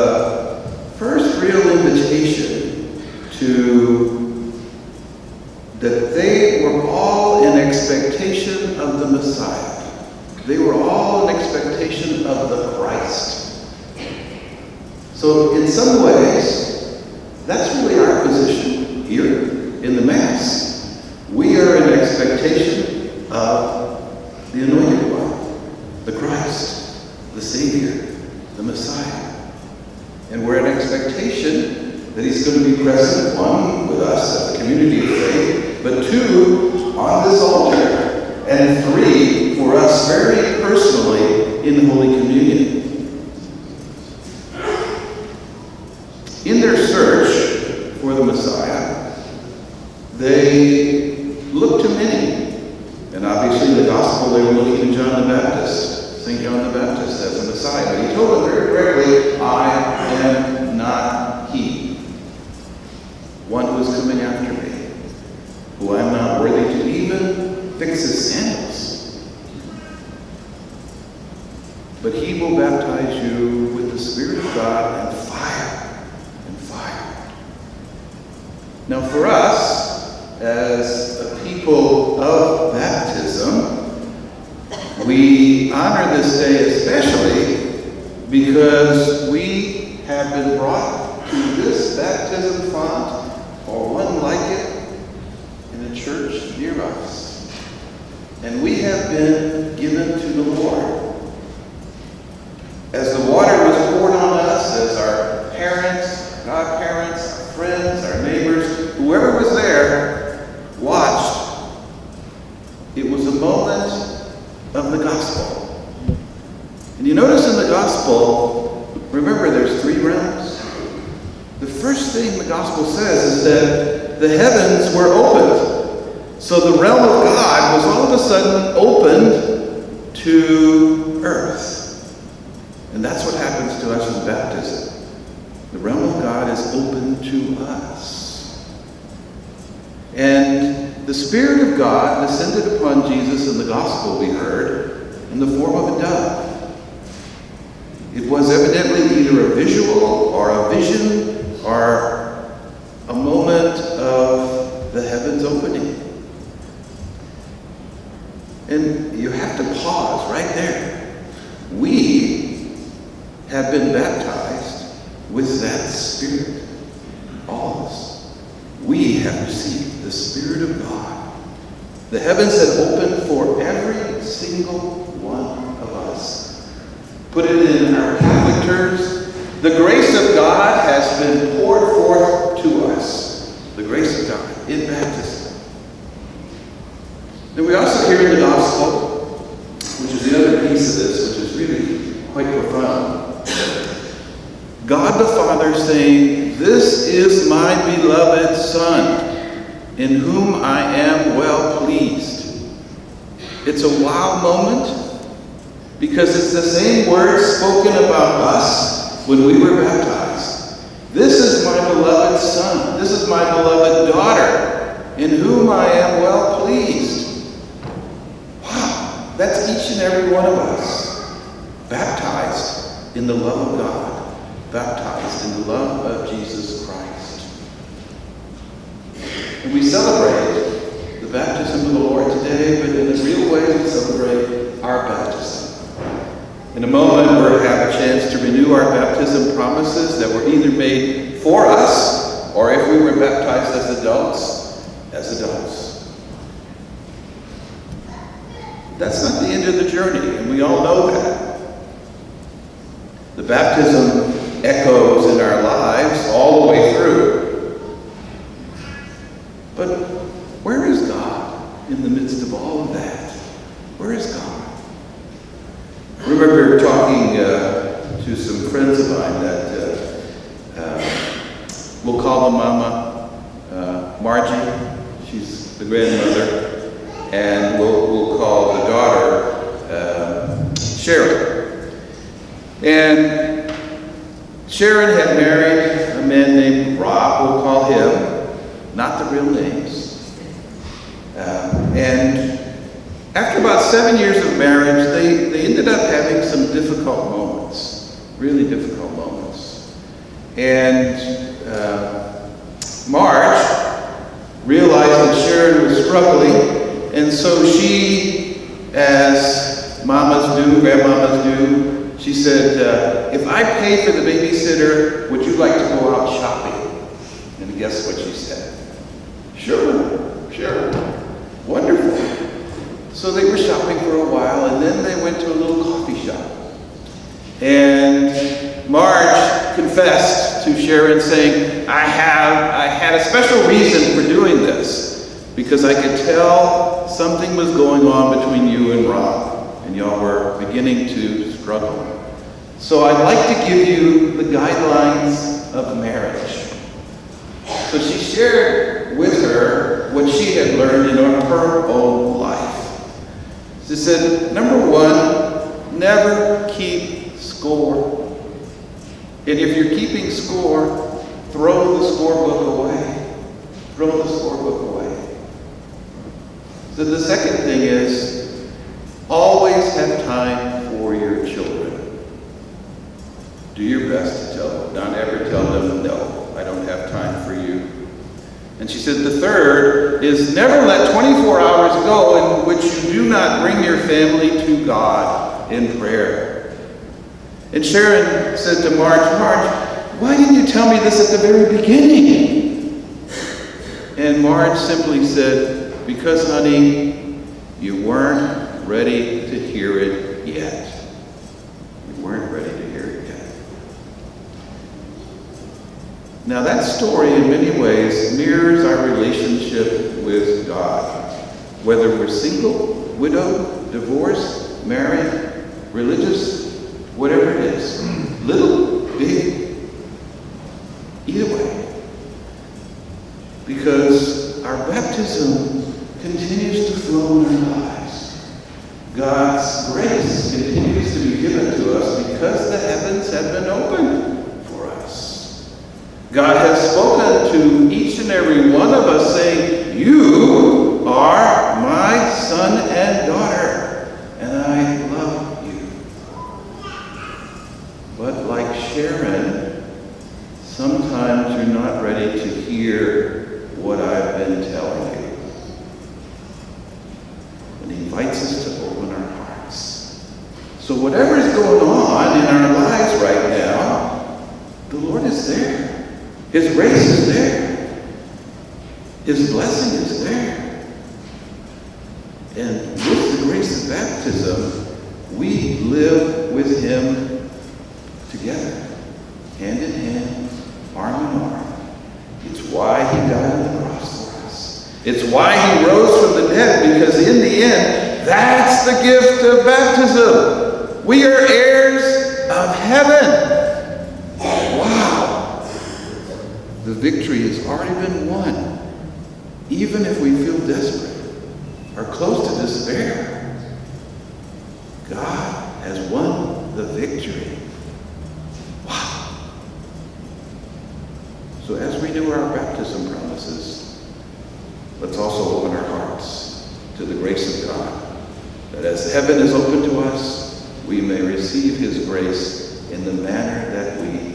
the first real invitation that they were all in expectation of the Messiah. They were all in expectation of the Christ. So in some ways, that's really our position here in the Mass. We are in expectation of the Anointed One, the Christ, the Savior, the Messiah. And we're in expectation that he's going to be present, one, with us as a community of faith, but two, on this altar, and three, for us very personally in Holy Communion. In their search for the Messiah, they looked to many. And obviously in the Gospel they were looking to John the Baptist, St. John the Baptist as the Messiah. But he told them very correctly, I am not he. One who is coming after me, who I am not worthy to even fix his sandals. But he will baptize you with the Spirit of God and fire. Now for us, as a people of baptism, we honor this day especially because we have been brought to this baptism font, or one like it, in a church near us. And we have been given to the Lord. As the water was poured on us, as our parents, our godparents, our friends, our neighbors, whoever was there, watched, it was a moment of the gospel. And you notice in the gospel, remember there's three realms. The first thing the gospel says is that the heavens were opened. So the realm of God was all of a sudden opened to earth. And that's what happens to us in baptism. The realm of God is open to us. And the Spirit of God descended upon Jesus in the gospel we heard in the form of a dove. It was evidently either a visual or a vision or a moment of the heavens opening. And you have to pause right there. We have been baptized with that Spirit. All of us. We have received the Spirit of God. The heavens have opened for every single one of us. Put it in our Catholic terms, the grace of God has been poured forth to us. The grace of God in baptism. And we also hear in the Gospel, which is the other piece of this, which is really quite profound, God the Father saying, "This is my beloved Son, in whom I am well pleased." It's a wow moment because it's the same words spoken about us when we were baptized. This is my beloved Son. This is my beloved daughter, in whom I am well pleased. Wow, that's each and every one of us, baptized in the love of God. Baptized in the love of Jesus Christ. And we celebrate the baptism of the Lord today, but in a real way we celebrate our baptism. In a moment we're going to have a chance to renew our baptism promises that were either made for us, or if we were baptized as adults. That's not the end of the journey, and we all know that. The baptism echoes in our lives all the way through. But where is God in the midst of all of that? Where is God? I remember talking to some friends of mine that we'll call them Mama Margie. She's the grandmother. And we'll call the daughter Sharon. And Sharon had married a man named Rob, we'll call him, not the real names. And after about 7 years of marriage, they ended up having some difficult moments, really difficult moments. And Marge realized that Sharon was struggling, and so she, as mamas do, grandmamas do, she said, if I pay for the babysitter, would you like to go out shopping? And guess what she said? Sure, sure. Wonderful. So they were shopping for a while, and then they went to a little coffee shop. And Marge confessed to Sharon, saying, I had a special reason for doing this, because I could tell something was going on between you and Rob, and y'all were beginning to struggle. So I'd like to give you the guidelines of marriage. So she shared with her what she had learned in her own life. She said, number one, never keep score. And if you're keeping score, throw the scorebook away. Throw the scorebook away. So the second thing is, always have time for your children. Do your best to tell them. Don't ever tell them, no, I don't have time for you. And she said the third is, never let 24 hours go in which you do not bring your family to God in prayer. And Sharon said to Marge, why didn't you tell me this at the very beginning? And Marge simply said, because, honey, you weren't ready to hear it yet. You weren't ready to hear it yet. Now that story in many ways mirrors our relationship with God. Whether we're single, widowed, divorced, married, religious, whatever it is, little, big, either way. Because our baptism continues to flow in our lives. God's grace continues to be given to us because the heavens have been opened for us. God has spoken to each and every one of us saying, you are my son and daughter, and I love you. But like Sharon, sometimes you're not ready to hear what I've been telling you. And he invites us to open our hearts. So whatever is going on in our lives right now, the Lord is there. His grace is there. His blessing is there. And with the grace of baptism, we live with him together, hand in hand, arm in arm. It's why he died on the cross for us. It's why he rose from the dead, because in the end, that's the gift of baptism. We are heirs of heaven. Wow. The victory has already been won. Even if we feel desperate or close to despair, God has won the victory. Wow. So as we do our baptism promises, let's also open our hearts to the grace of God, that as heaven is open to us, we may receive his grace in the manner that we